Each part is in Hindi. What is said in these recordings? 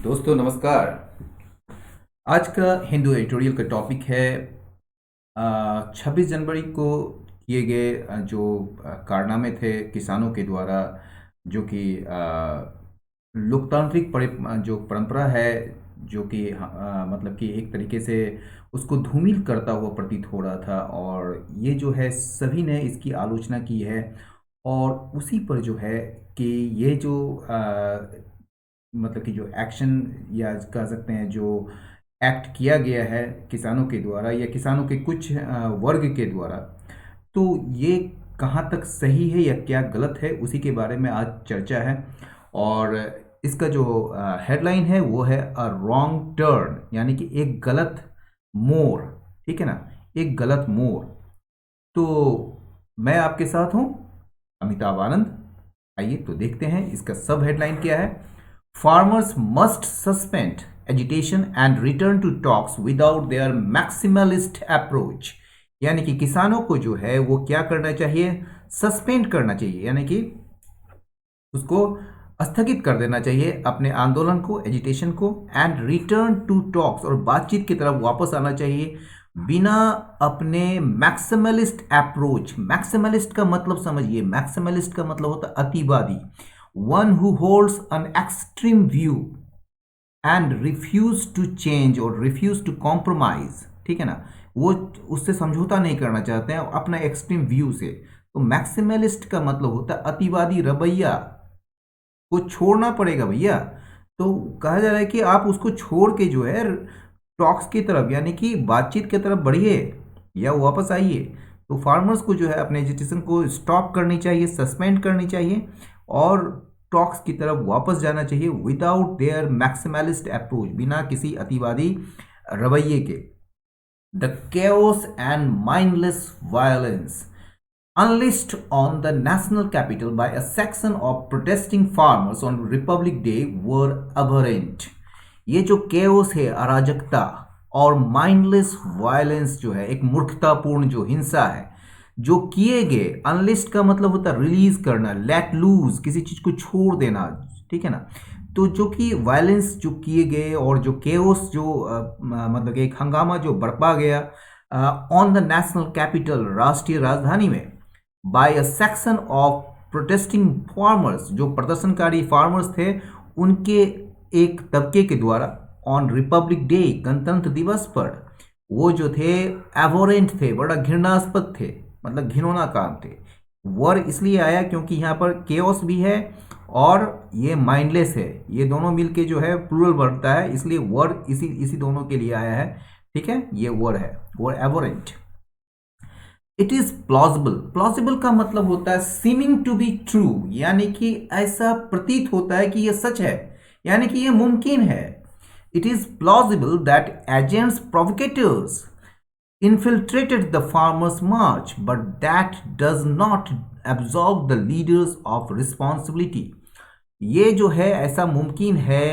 दोस्तों नमस्कार। आज का हिंदू एडिटोरियल का टॉपिक है 26 जनवरी को किए गए जो कारनामे थे किसानों के द्वारा, जो कि लोकतांत्रिक जो परंपरा है, जो कि मतलब कि एक तरीके से उसको धूमिल करता हुआ प्रतीत हो रहा था। और ये जो है सभी ने इसकी आलोचना की है। और उसी पर जो है कि ये जो मतलब कि जो एक्शन या कह सकते हैं जो एक्ट किया गया है किसानों के द्वारा या किसानों के कुछ वर्ग के द्वारा, तो ये कहाँ तक सही है या क्या गलत है, उसी के बारे में आज चर्चा है। और इसका जो हेडलाइन है वो है अ रॉन्ग टर्न, यानी कि एक गलत मोड़। ठीक है ना, एक गलत मोड़। तो मैं आपके साथ हूँ, अमिताभ आनंद। आइए तो देखते हैं इसका सब हेडलाइन क्या है। Farmers must suspend agitation and return to talks without their maximalist approach. यानी कि किसानों को जो है वो क्या करना चाहिए, सस्पेंड करना चाहिए, यानी कि उसको स्थगित कर देना चाहिए अपने आंदोलन को, एजिटेशन को, एंड रिटर्न टू टॉक्स और बातचीत की तरफ वापस आना चाहिए बिना अपने मैक्सिमलिस्ट अप्रोच। मैक्सिमलिस्ट का मतलब समझिए, मैक्सिमलिस्ट का मतलब होता है अतिवादी, one who holds an extreme view and refuse to change और रिफ्यूज टू कॉम्प्रोमाइज। ठीक है ना, वो उससे समझौता नहीं करना चाहते हैं अपना एक्सट्रीम व्यू से। तो मैक्सिमलिस्ट का मतलब होता है अतिवादी रवैया को छोड़ना पड़ेगा भैया। तो कहा जा रहा है कि आप उसको छोड़ के जो है टॉक्स की तरफ, यानी कि बातचीत की तरफ बढ़िए या वापस आइए। तो फार्मर्स को जो है अपने एजिटेशन को स्टॉप करनी चाहिए, सस्पेंड करनी चाहिए और टॉक्स की तरफ वापस जाना चाहिए विदाउट देयर मैक्सिमलिस्ट अप्रोच, बिना किसी अतिवादी रवैये के। The chaos and mindless violence unleashed on the national capital by a section of protesting farmers on Republic Day were abhorrent। ये जो केओस है, अराजकता और माइंडलेस वायलेंस जो है, एक मूर्खतापूर्ण जो हिंसा है, जो किए गए, अनलिस्ट का मतलब होता है रिलीज करना, लेट लूज, किसी चीज को छोड़ देना। ठीक है ना, तो जो कि वायलेंस जो किए गए और जो केओस जो मतलब एक हंगामा जो बरपा गया ऑन द नेशनल कैपिटल, राष्ट्रीय राजधानी में, by a section of protesting farmers, जो प्रदर्शनकारी फार्मर्स थे उनके एक तबके के द्वारा, ऑन रिपब्लिक डे, गणतंत्र दिवस पर, वो जो थे एवोरेंट थे, बड़ा घृणास्पद थे, मतलब घिनौना काम थे। वर इसलिए आया क्योंकि यहाँ पर केओस भी है और ये माइंडलेस है, ये दोनों मिलके जो है प्लूरल बनता है, इसलिए वर इसी इसी दोनों के लिए आया है। ठीक है, ये वर है, वर एवोरेंट। इट इज प्लॉजिबल, प्लॉजिबल का मतलब होता है सीमिंग टू बी ट्रू, यानी कि ऐसा प्रतीत होता है कि यह सच है, यानी कि यह मुमकिन है। It is plausible that agents provocateurs infiltrated the farmers' march, but that does not absolve the leaders of responsibility। ये जो है ऐसा मुमकिन है,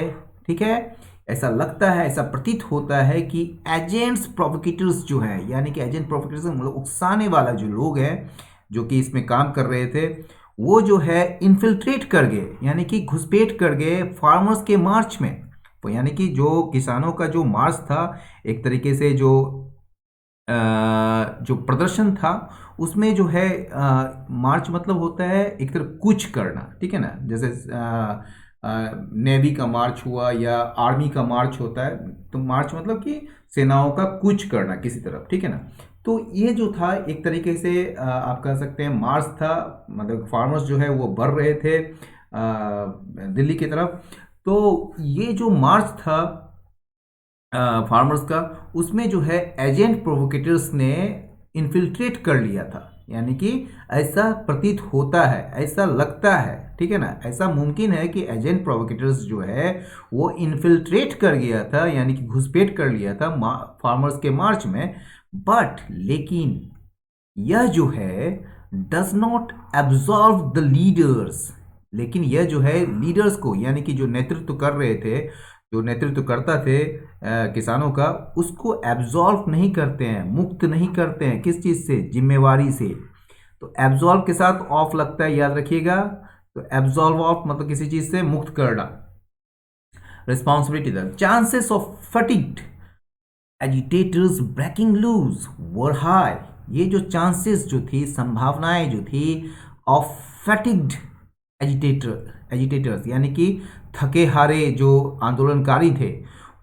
ठीक है, ऐसा लगता है, ऐसा प्रतीत होता है कि एजेंट्स प्रोवोकेटर्स जो है, यानी कि एजेंट प्रोवोकेटर्स मतलब उकसाने वाला जो लोग हैं जो कि इसमें काम कर रहे थे, वो जो है इन्फिल्ट्रेट कर गए, यानी कि घुसपैठ कर गए फार्मर्स के मार्च में। तो यानी कि जो किसानों का जो मार्च था, एक तरीके से जो प्रदर्शन था, उसमें जो है मार्च मतलब होता है एक तरह कुछ करना। ठीक है ना, जैसे नेवी का मार्च हुआ या आर्मी का मार्च होता है, तो मार्च मतलब कि सेनाओं का कुछ करना किसी तरफ। ठीक है ना, तो ये जो था एक तरीके से आप कह सकते हैं मार्च था, मतलब फार्मर्स जो है वो बढ़ रहे थे दिल्ली की तरफ। तो ये जो मार्च था फार्मर्स का, उसमें जो है एजेंट प्रोवोकेटर्स ने इन्फिल्ट्रेट कर लिया था, यानी कि ऐसा प्रतीत होता है, ऐसा लगता है। ठीक है ना, ऐसा मुमकिन है कि एजेंट प्रोवोकेटर्स जो है वो इन्फिल्ट्रेट कर गया था, यानी कि घुसपैठ कर लिया था फार्मर्स के मार्च में। बट लेकिन यह जो है does not absorb the leaders, लेकिन यह जो है लीडर्स को, यानी कि जो नेतृत्व कर रहे थे, जो नेतृत्व करता थे किसानों का, उसको एब्जॉर्व नहीं करते हैं, मुक्त नहीं करते हैं। किस चीज़ से? जिम्मेवारी से। तो एब्जॉर्व के साथ ऑफ लगता है, याद रखिएगा। तो एब्जॉर्व ऑफ मतलब किसी चीज़ से मुक्त करना। responsibility the chances of fatigued agitators breaking loose were high। ये जो चांसेस जो थी, संभावनाएं जो थी ऑफ फैटिग्ड एजिटेटर्स यानी कि थके हारे जो आंदोलनकारी थे,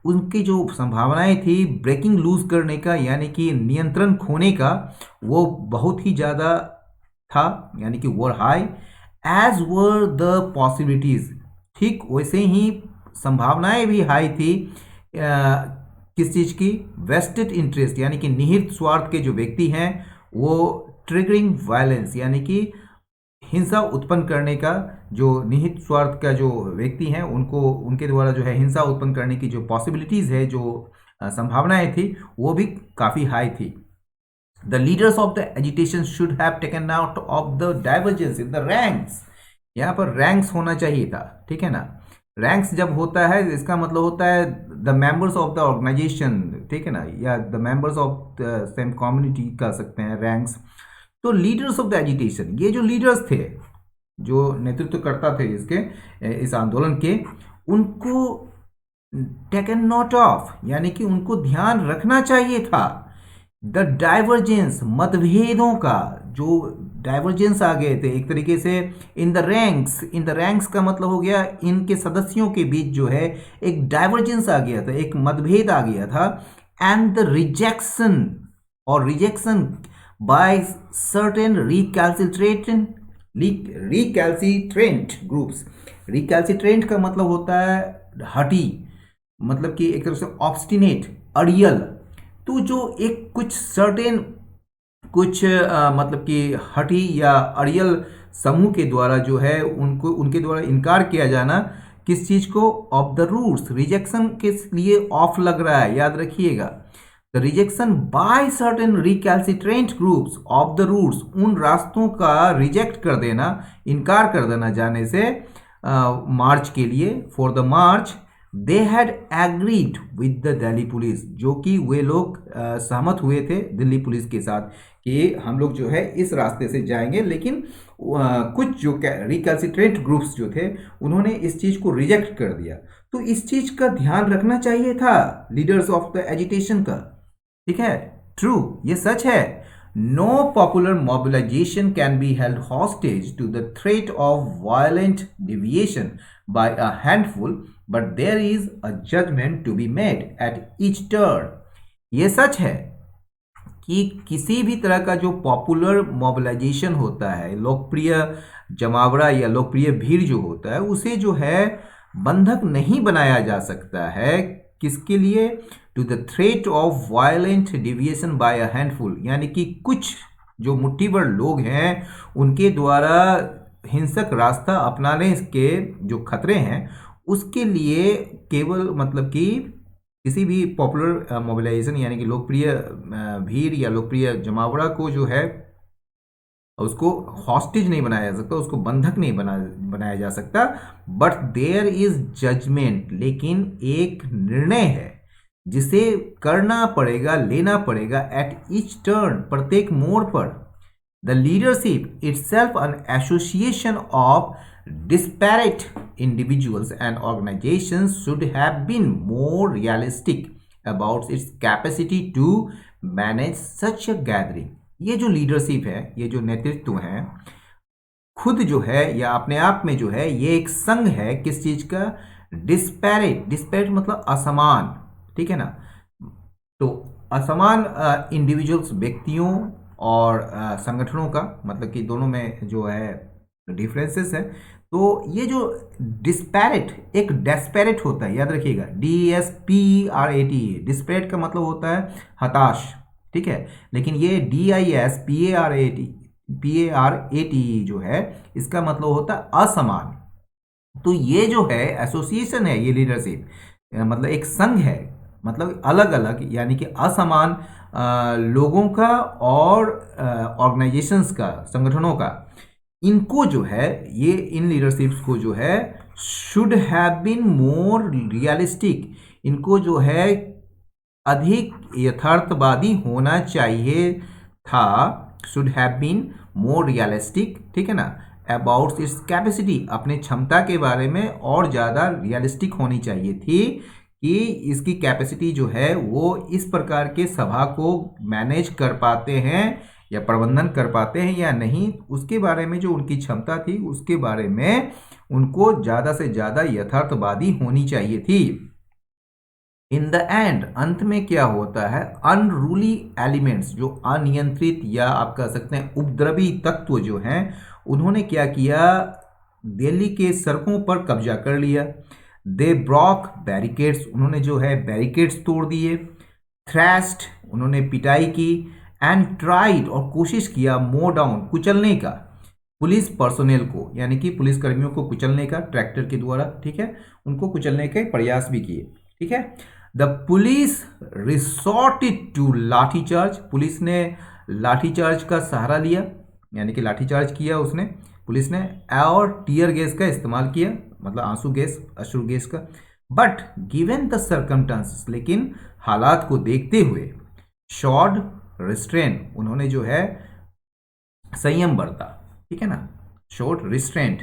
उनकी जो संभावनाएं थी ब्रेकिंग लूज करने का यानी कि नियंत्रण खोने का, वो बहुत ही ज़्यादा था, यानी कि were high as were the possibilities. ठीक वैसे ही संभावनाएं भी हाई थी किस चीज़ की? वेस्टेड इंटरेस्ट यानी कि निहित स्वार्थ के जो व्यक्ति हैं वो ट्रिगरिंग वायलेंस यानी कि हिंसा उत्पन्न करने का, जो निहित स्वार्थ का जो व्यक्ति हैं उनको उनके द्वारा जो है हिंसा उत्पन्न करने की जो पॉसिबिलिटीज़ है, जो संभावनाएं थी, वो भी काफ़ी हाई थी। The leaders of the agitation should have taken out of the divergence in the ranks. यहाँ पर रैंक्स होना चाहिए था, ठीक है ना। रैंक्स जब होता है इसका मतलब होता है the members of the organisation, ठीक है ना, या the members of the same community कह सकते हैं रैंक्स। तो लीडर्स ऑफ द एजिटेशन, ये जो लीडर्स थे, जो नेतृत्व करता थे इस आंदोलन के, उनको टेकन नोट ऑफ यानी कि उनको ध्यान रखना चाहिए था द डाइवर्जेंस, मतभेदों का जो डाइवर्जेंस आ गए थे एक तरीके से in the ranks. In the ranks का मतलब हो गया इनके सदस्यों के बीच जो है एक डाइवर्जेंस आ गया था, एक मतभेद आ गया था। एंड द रिजेक्शन और rejection by certain recalcitrant groups. Recalcitrant का मतलब होता है हठी, मतलब कि एक तरह से ऑब्स्टिनेट, अड़ियल। तो जो एक कुछ सर्टेन मतलब कि हठी या अड़ियल समूह के द्वारा जो है उनके द्वारा इनकार किया जाना किस चीज़ को? Of the rules. रिजेक्शन किस लिए ऑफ लग रहा है, याद रखिएगा। The rejection by certain recalcitrant groups of the rules, उन रास्तों का रिजेक्ट कर देना, इनकार कर देना जाने से मार्च के लिए, for the March they had agreed with the Delhi police, जो कि वे लोग सहमत हुए थे दिल्ली पुलिस के साथ कि हम लोग जो है इस रास्ते से जाएंगे। लेकिन कुछ जो रिकैल्सिट्रेंट ग्रुप्स जो थे उन्होंने इस चीज़ को रिजेक्ट कर दिया। तो इस चीज़ का ध्यान रखना चाहिए था लीडर्स ऑफ द एजिटेशन का, ठीक है। ट्रू, ये सच है। No popular mobilization can be held hostage to the threat of violent deviation by a handful, but there is a judgment to be made at each turn। ये सच है कि किसी भी तरह का जो पॉपुलर मोबिलाइजेशन होता है, लोकप्रिय जमावड़ा या लोकप्रिय भीड़ जो होता है, उसे जो है बंधक नहीं बनाया जा सकता है। किसके लिए? To the threat of violent deviation by a handful, यानी कि कुछ जो मुट्ठीभर लोग हैं उनके द्वारा हिंसक रास्ता अपनाने के जो खतरे हैं, उसके लिए केवल मतलब कि किसी भी पॉपुलर मोबिलाइजेशन यानी कि लोकप्रिय भीड़ या लोकप्रिय जमावड़ा को जो है उसको हॉस्टेज नहीं बनाया जा सकता, उसको बंधक नहीं बनाया जा सकता। बट देयर इज जजमेंट, लेकिन एक निर्णय है जिसे करना पड़ेगा, लेना पड़ेगा एट ईच टर्न, प्रत्येक मोड़ पर। The leadership itself an association of disparate individuals and organizations should have been more realistic about its capacity to manage such a gathering। ये जो लीडरशिप है, ये जो नेतृत्व है, खुद जो है या अपने आप में जो है ये एक संघ है किस चीज का? डिस्पैरेट मतलब असमान, ठीक है ना। तो असमान इंडिविजुअल्स, व्यक्तियों और संगठनों का, मतलब कि दोनों में जो है डिफरेंसेस है। तो ये जो डिस्पैरेट, एक डेस्पैरेट होता है, याद रखिएगा, DSPRAT। डिस्पैरेट का मतलब होता है हताश, ठीक है। लेकिन ये DISPARAT जो है इसका मतलब होता है असमान। तो ये जो है एसोसिएशन है, ये लीडरशिप मतलब एक संघ है, मतलब अलग अलग यानी कि असमान लोगों का और ऑर्गेनाइजेशंस का, संगठनों का, इनको जो है ये इन लीडरशिप्स को जो है should have been more realistic, इनको जो है अधिक यथार्थवादी होना चाहिए था। Should have been more realistic, ठीक है ना, अबाउट इट्स कैपेसिटी, अपने क्षमता के बारे में और ज़्यादा रियलिस्टिक होनी चाहिए थी कि इसकी कैपेसिटी जो है वो इस प्रकार के सभा को मैनेज कर पाते हैं या प्रबंधन कर पाते हैं या नहीं, उसके बारे में जो उनकी क्षमता थी उसके बारे में उनको ज़्यादा से ज़्यादा यथार्थवादी होनी चाहिए थी। इन द एंड, अंत में क्या होता है, अनरूली एलिमेंट्स, जो अनियंत्रित या आप कह सकते हैं उपद्रवी तत्व जो हैं, उन्होंने क्या किया, दिल्ली के सड़कों पर कब्जा कर लिया। दे ब्रॉक बैरिकेड्स, उन्होंने जो है बैरिकेड्स तोड़ दिए। थ्रैश्ड, उन्होंने पिटाई की। एंड ट्राइड, और कोशिश किया, मो डाउन, कुचलने का, पुलिस पर्सोनेल को, यानी कि पुलिस कर्मियों को कुचलने का ट्रैक्टर के द्वारा, ठीक है, उनको कुचलने के प्रयास भी किए, ठीक है। The police resorted to lathicharge, police ने लाठीचार्ज का सहारा लिया, यानी कि लाठीचार्ज किया उसने, पुलिस ने, और टियर गैस का इस्तेमाल किया, मतलब आंसू गैस, अश्रु गैस का। बट गिवन द सर्कमस्टांसेस, लेकिन हालात को देखते हुए, शॉर्ड रिस्ट्रेन, उन्होंने जो है संयम बरता, ठीक है ना, short restraint.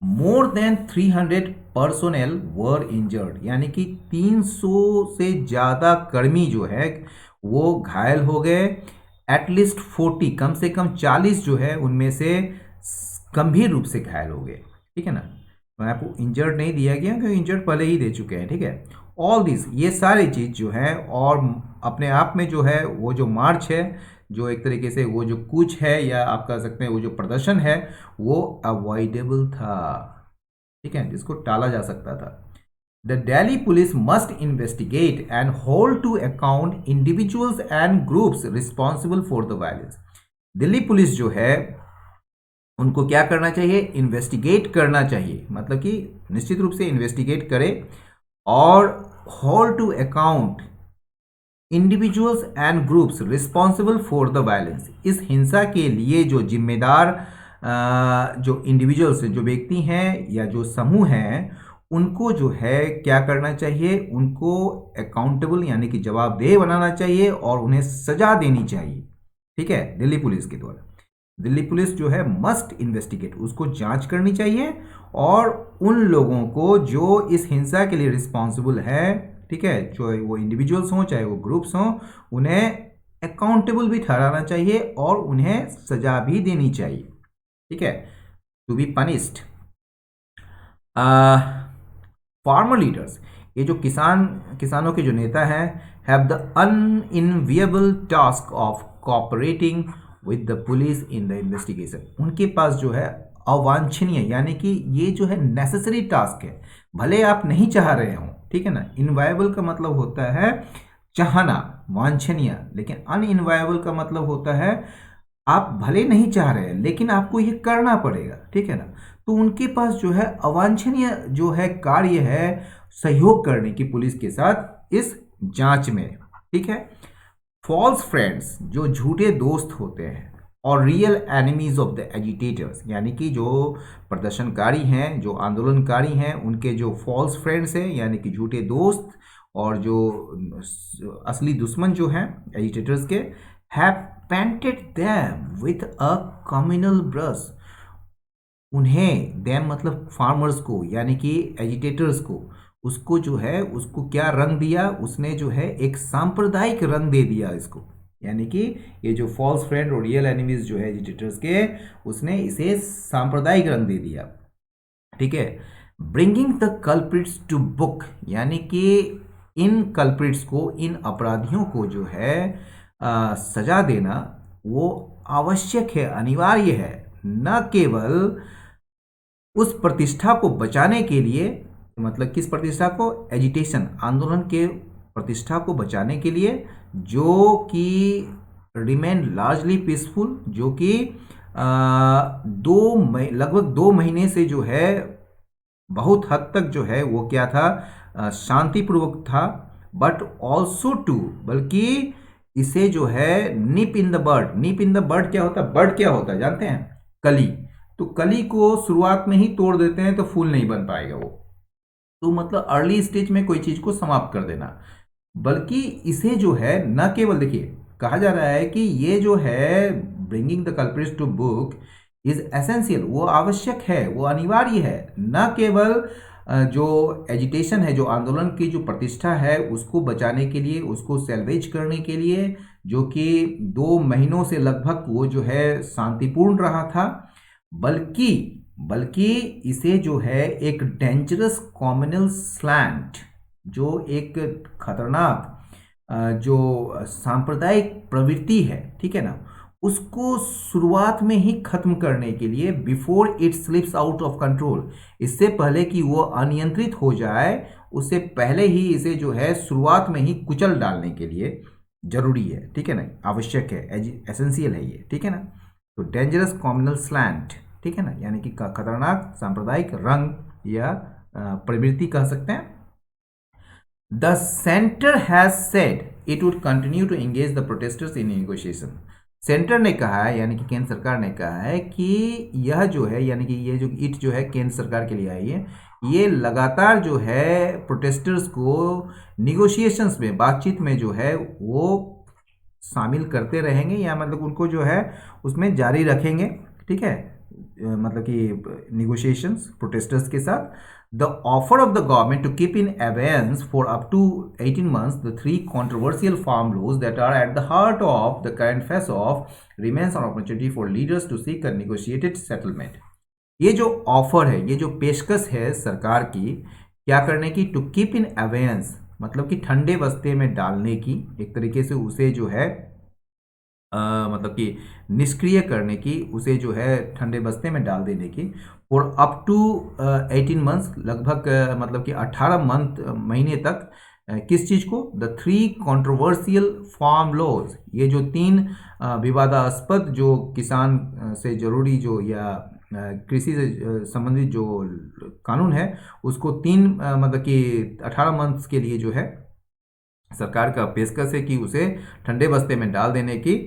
More than 300 personnel were injured, यानी कि 300 से ज़्यादा कर्मी जो है वो घायल हो गए। एटलीस्ट 40, कम से कम 40 जो है उनमें से गंभीर रूप से घायल हो गए, ठीक है ना। मैं आपको इंजर्ड नहीं दिया गया क्योंकि इंजर्ड पहले ही दे चुके हैं, ठीक है। ऑल दिस, ये सारी चीज़ जो है, और अपने आप में जो है वो जो मार्च है, जो एक तरीके से वो जो कूच है या आप कह सकते हैं वो जो प्रदर्शन है, वो अवॉइडेबल था, ठीक है, जिसको टाला जा सकता था। The Delhi police must investigate and hold to account individuals and groups responsible for the violence. Delhi police जो है उनको क्या करना चाहिए, इन्वेस्टिगेट करना चाहिए, मतलब कि निश्चित रूप से इन्वेस्टिगेट करे, और hold to account individuals and groups responsible for the violence, इस हिंसा के लिए जो जिम्मेदार जो इंडिविजुअल्स, जो व्यक्ति हैं या जो समूह हैं, उनको जो है क्या करना चाहिए, उनको अकाउंटेबल यानी कि जवाबदेह बनाना चाहिए और उन्हें सजा देनी चाहिए, ठीक है, दिल्ली पुलिस के द्वारा। दिल्ली पुलिस जो है मस्ट इन्वेस्टिगेट, उसको जांच करनी चाहिए, और उन लोगों को जो इस हिंसा के लिए रिस्पॉन्सिबल है, ठीक है, जो वो इंडिविजुअल्स हों चाहे वो ग्रुप्स हों, उन्हें अकाउंटेबल भी ठहराना चाहिए और उन्हें सजा भी देनी चाहिए, ठीक है, to be punished. Farmer leaders, ये जो किसानों के जो नेता हैं, have the unenviable task of cooperating with the police in the investigation. उनके पास जो है अवांछनीय, यानी कि ये जो है नेसेसरी टास्क है, भले आप नहीं चाह रहे हो, ठीक है ना। इनवायबल का मतलब होता है चाहना, वांछनीय, लेकिन अनइनवायबल का मतलब होता है आप भले नहीं चाह रहे हैं लेकिन आपको ये करना पड़ेगा, ठीक है ना। तो उनके पास जो है अवांछनीय जो है कार्य है सहयोग करने की पुलिस के साथ इस जांच में, ठीक है। फॉल्स फ्रेंड्स, जो झूठे दोस्त होते हैं, और real enemies of the agitators, यानी कि जो प्रदर्शनकारी हैं, जो आंदोलनकारी हैं, उनके जो फॉल्स फ्रेंड्स हैं यानी कि झूठे दोस्त, और जो असली दुश्मन जो हैं एजिटेटर्स के, have painted them with a communal brush. उन्हें, देम मतलब फार्मर्स को, यानी कि एजिटेटर्स को, उसको जो है उसको क्या रंग दिया, उसने जो है एक सांप्रदायिक रंग दे दिया इसको, यानी कि ये जो फॉल्स फ्रेंड और रियल एनिमीज जो है एजिटेटर्स के, उसने इसे सांप्रदायिक रंग दे दिया, ठीक है। Bringing the culprits to book, यानी कि इन कल्प्रिट्स को, इन अपराधियों को जो है सजा देना वो आवश्यक है, अनिवार्य है, न केवल उस प्रतिष्ठा को बचाने के लिए, मतलब किस प्रतिष्ठा को, एजिटेशन, आंदोलन के प्रतिष्ठा को बचाने के लिए, जो कि रिमेन लार्जली पीसफुल, जो कि लगभग 2 महीने से जो है बहुत हद तक जो है वो क्या था, शांतिपूर्वक था। बट ऑल्सो टू, बल्कि इसे जो है nip in the bird, nip in the bird क्या होता है, बर्ड क्या होता है जानते हैं, कली, तो कली को शुरुआत में ही तोड़ देते हैं तो फूल नहीं बन पाएगा वो, तो मतलब अर्ली स्टेज में कोई चीज को समाप्त कर देना, बल्कि इसे जो है न केवल, देखिए कहा जा रहा है कि ये जो है bringing the culprits to book, is essential, वो आवश्यक है, वो अनिवार्य है। न केवल जो एजिटेशन है, जो आंदोलन की जो प्रतिष्ठा है उसको बचाने के लिए, उसको सेल्वेज करने के लिए, जो कि 2 महीनों से लगभग वो जो है शांतिपूर्ण रहा था, बल्कि बल्कि इसे जो है एक डेंजरस कॉम्युनल स्लैंट, जो एक खतरनाक जो सांप्रदायिक प्रवृत्ति है, ठीक है ना, उसको शुरुआत में ही खत्म करने के लिए, before it slips out of control, इससे पहले कि वो अनियंत्रित हो जाए, उससे पहले ही इसे जो है शुरुआत में ही कुचल डालने के लिए जरूरी है, ठीक है ना, आवश्यक है, एसेंशियल है ये, ठीक है ना। तो डेंजरस कॉम्युनल स्लैंट, ठीक है ना, यानी कि खतरनाक सांप्रदायिक रंग या प्रवृत्ति कह सकते हैं। The centre has said it would continue to engage the protesters in negotiation. Centre ने कहा है, यानी कि केंद्र सरकार ने कहा है कि यह जो है, यानी कि ये जो इट जो है केंद्र सरकार के लिए आई है, ये लगातार जो है प्रोटेस्टर्स को निगोशिएशंस में, बातचीत में जो है वो शामिल करते रहेंगे, या मतलब उनको जो है उसमें जारी रखेंगे, ठीक है, मतलब कि निगोशिएशंस प्रोटेस्टर्स के साथ। The offer of the government to keep in abeyance for up to 18 months the 3 controversial farm laws that are at the heart of the current face-off remains an opportunity for leaders to seek a negotiated settlement. ये जो ऑफर है, ये जो पेशकश है सरकार की, क्या करने की, टू कीप इन अवेयंस, मतलब कि ठंडे बस्ते में डालने की, एक तरीके से उसे जो है मतलब कि निष्क्रिय करने की, उसे जो है ठंडे बस्ते में डाल देने की, और अप टू 18 मंथ्स, लगभग मतलब कि 18 महीने तक, किस चीज़ को, द 3 कंट्रोवर्शियल फार्म लॉज, ये जो 3 विवादास्पद जो किसान से जरूरी जो या कृषि से संबंधित जो कानून है, उसको 3 मतलब कि 18 मंथ्स के लिए जो है सरकार का पेशकश है कि उसे ठंडे बस्ते में डाल देने की,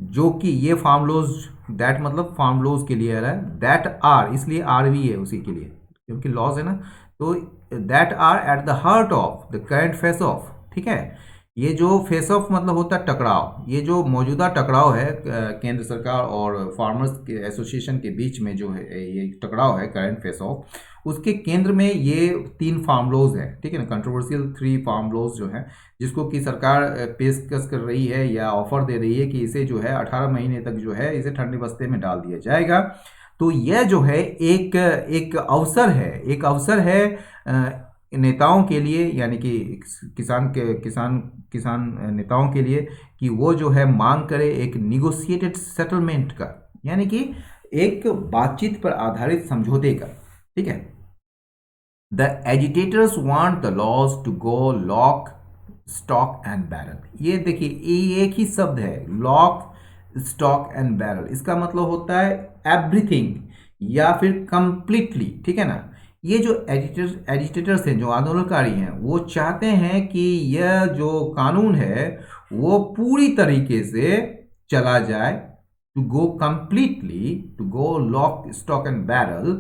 जो कि ये फार्म लॉज, दैट मतलब फार्म लॉज के लिए आ रहा है, दैट आर, इसलिए आर भी है उसी के लिए, क्योंकि लॉज है ना, तो that are at the heart of the current face off, ठीक है। ये जो फेस ऑफ मतलब होता है टकराव, ये जो मौजूदा टकराव है केंद्र सरकार और फार्मर्स के एसोसिएशन के बीच में जो है ये टकराव है, करंट फेस ऑफ, उसके केंद्र में ये 3 फार्म लॉज है, ठीक है ना, कंट्रोवर्शियल 3 फार्म लॉज जो है, जिसको कि सरकार पेशकश कर रही है या ऑफर दे रही है कि इसे जो है 18 महीने तक जो है इसे ठंडे बस्ते में डाल दिया जाएगा। तो यह जो है एक अवसर है, एक अवसर है नेताओं के लिए, यानी कि किसान नेताओं के लिए, कि वो जो है मांग करे एक निगोशिएटेड सेटलमेंट का, यानी कि एक बातचीत पर आधारित समझौते का, ठीक है। The agitators want the laws to go lock stock and barrel. ये देखिए, ये एक ही शब्द है, लॉक स्टॉक एंड बैरल, इसका मतलब होता है एवरीथिंग या फिर कंप्लीटली, ठीक है ना। ये जो एजिटेटर्स हैं, जो आंदोलनकारी हैं, वो चाहते हैं कि यह जो कानून है वो पूरी तरीके से चला जाए, to go completely, to go lock stock and barrel,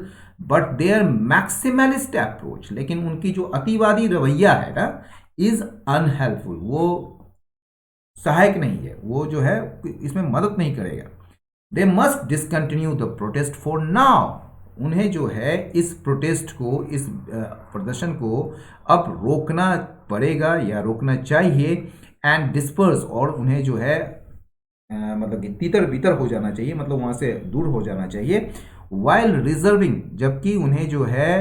but their maximalist approach, लेकिन उनकी जो अतिवादी रवैया है ना, इज अनहेल्पफुल, वो सहायक नहीं है, वो जो है इसमें मदद नहीं करेगा। They must discontinue the protest for now, उन्हें जो है इस प्रोटेस्ट को, इस प्रदर्शन को अब रोकना पड़ेगा या रोकना चाहिए, एंड डिस्पर्स, और उन्हें जो है मतलब कि तितर बितर हो जाना चाहिए, मतलब वहाँ से दूर हो जाना चाहिए, वाइल रिजर्विंग, जबकि उन्हें जो है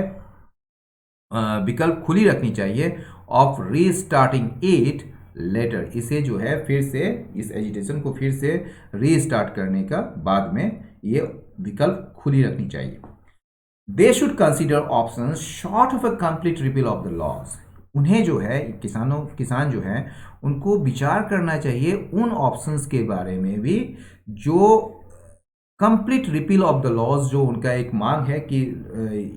विकल्प खुली रखनी चाहिए, ऑफ रीस्टार्टिंग इट लेटर, इसे जो है फिर से, इस एजिटेशन को फिर से रीस्टार्ट करने का बाद में ये विकल्प खुली रखनी चाहिए। They should consider option short of a complete repeal of the laws, उन्हें जो है किसान जो है उनको विचार करना चाहिए उन ऑप्शंस के बारे में भी, जो complete repeal of the laws, जो उनका एक मांग है कि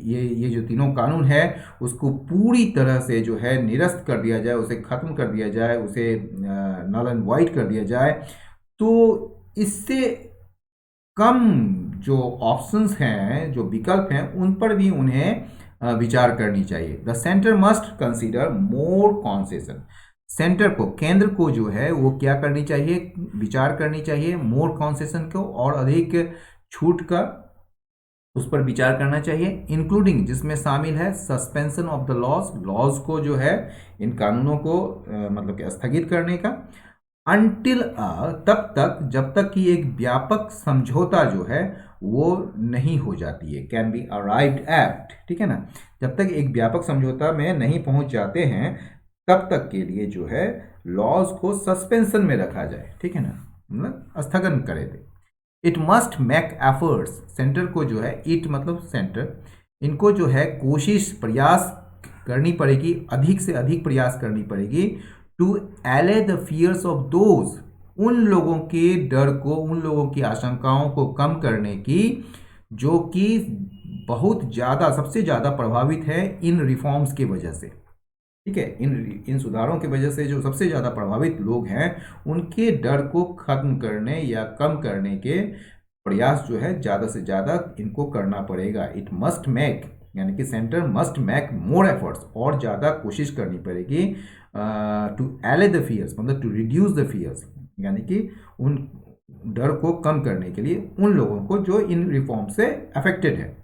ये जो तीनों कानून है उसको पूरी तरह से जो है निरस्त कर दिया जाए, उसे ख़त्म कर दिया जाए, उसे नल एंड वाइट कर दिया जाए। तो इससे कम जो ऑप्शंस हैं, जो विकल्प हैं, उन पर भी उन्हें विचार करनी चाहिए। The centre must consider more concession, centre को, केंद्र को जो है वो क्या करनी चाहिए, विचार करनी चाहिए मोर कॉन्सेशन को, और अधिक छूट का, उस पर विचार करना चाहिए, इंक्लूडिंग जिसमें शामिल है सस्पेंशन ऑफ द लॉज को जो है इन कानूनों को मतलब कि स्थगित करने का, अनटिल तब तक जब तक कि एक व्यापक समझौता जो है वो नहीं हो जाती है, कैन बी अराइव्ड एट, ठीक है ना। जब तक एक व्यापक समझौता में नहीं पहुंच जाते हैं तब तक के लिए जो है लॉज को सस्पेंशन में रखा जाए, ठीक है ना, मतलब स्थगन करे थे। It must make efforts, centre को जो है, इट मतलब सेंटर, इनको जो है कोशिश प्रयास करनी पड़ेगी, अधिक से अधिक प्रयास करनी पड़ेगी, टू एले द फियर्स ऑफ दोज, उन लोगों के डर को, उन लोगों की आशंकाओं को कम करने की जो कि बहुत ज़्यादा, सबसे ज़्यादा प्रभावित है इन रिफॉर्म्स की वजह से, ठीक है, इन सुधारों की वजह से जो सबसे ज़्यादा प्रभावित लोग हैं उनके डर को खत्म करने या कम करने के प्रयास जो है ज़्यादा से ज़्यादा इनको करना पड़ेगा। इट मस्ट मेक, यानी कि centre must make more efforts, और ज़्यादा कोशिश करनी पड़ेगी टू एले द फियर्स, मतलब टू रिड्यूस द फियर्स, यानी कि उन डर को कम करने के लिए उन लोगों को जो इन रिफॉर्म से अफेक्टेड है।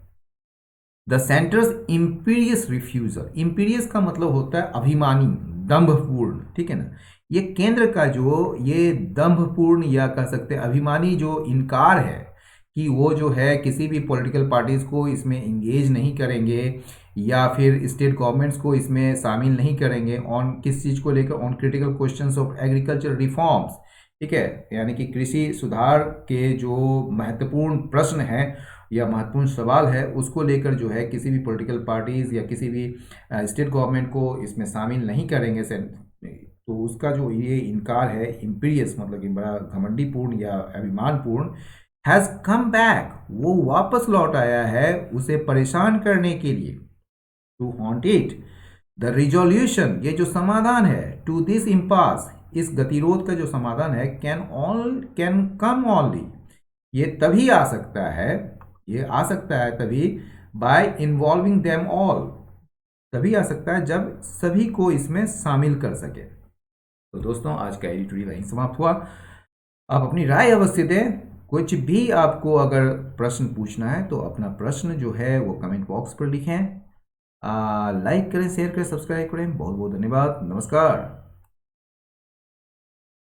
The centres imperious refusal, imperious का मतलब होता है अभिमानी, दंभपूर्ण, ठीक है ना। ये केंद्र का जो ये दंभपूर्ण या कह सकते हैं अभिमानी जो इनकार है कि वो जो है किसी भी पॉलिटिकल पार्टीज को इसमें इंगेज नहीं करेंगे या फिर स्टेट गवर्नमेंट्स को इसमें शामिल नहीं करेंगे ऑन किस चीज़ को लेकर, on critical questions of agriculture reforms, ठीक है, यानी कि कृषि सुधार के जो महत्वपूर्ण प्रश्न है या महत्वपूर्ण सवाल है उसको लेकर जो है किसी भी पॉलिटिकल पार्टीज या किसी भी स्टेट गवर्नमेंट को इसमें शामिल नहीं करेंगे, तो उसका जो ये इनकार है इम्पीरियस, मतलब कि बड़ा घमंडीपूर्ण या अभिमानपूर्ण, हैज़ कम बैक, वो वापस लौट आया है उसे परेशान करने के लिए, to haunt it. The resolution, ये जो समाधान है, टू दिस इम्पास, इस गतिरोध का जो समाधान है, कैन कम ओनली, ये तभी आ सकता है, ये आ सकता है तभी, बाय इन्वॉल्विंग देम ऑल, तभी आ सकता है जब सभी को इसमें शामिल कर सके। तो दोस्तों आज का एडिटोरियल यहीं समाप्त हुआ। आप अपनी राय अवश्य दें, कुछ भी आपको अगर प्रश्न पूछना है तो अपना प्रश्न जो है वो कमेंट बॉक्स पर लिखें। लाइक करें, शेयर करें, सब्सक्राइब करें। बहुत बहुत धन्यवाद, नमस्कार।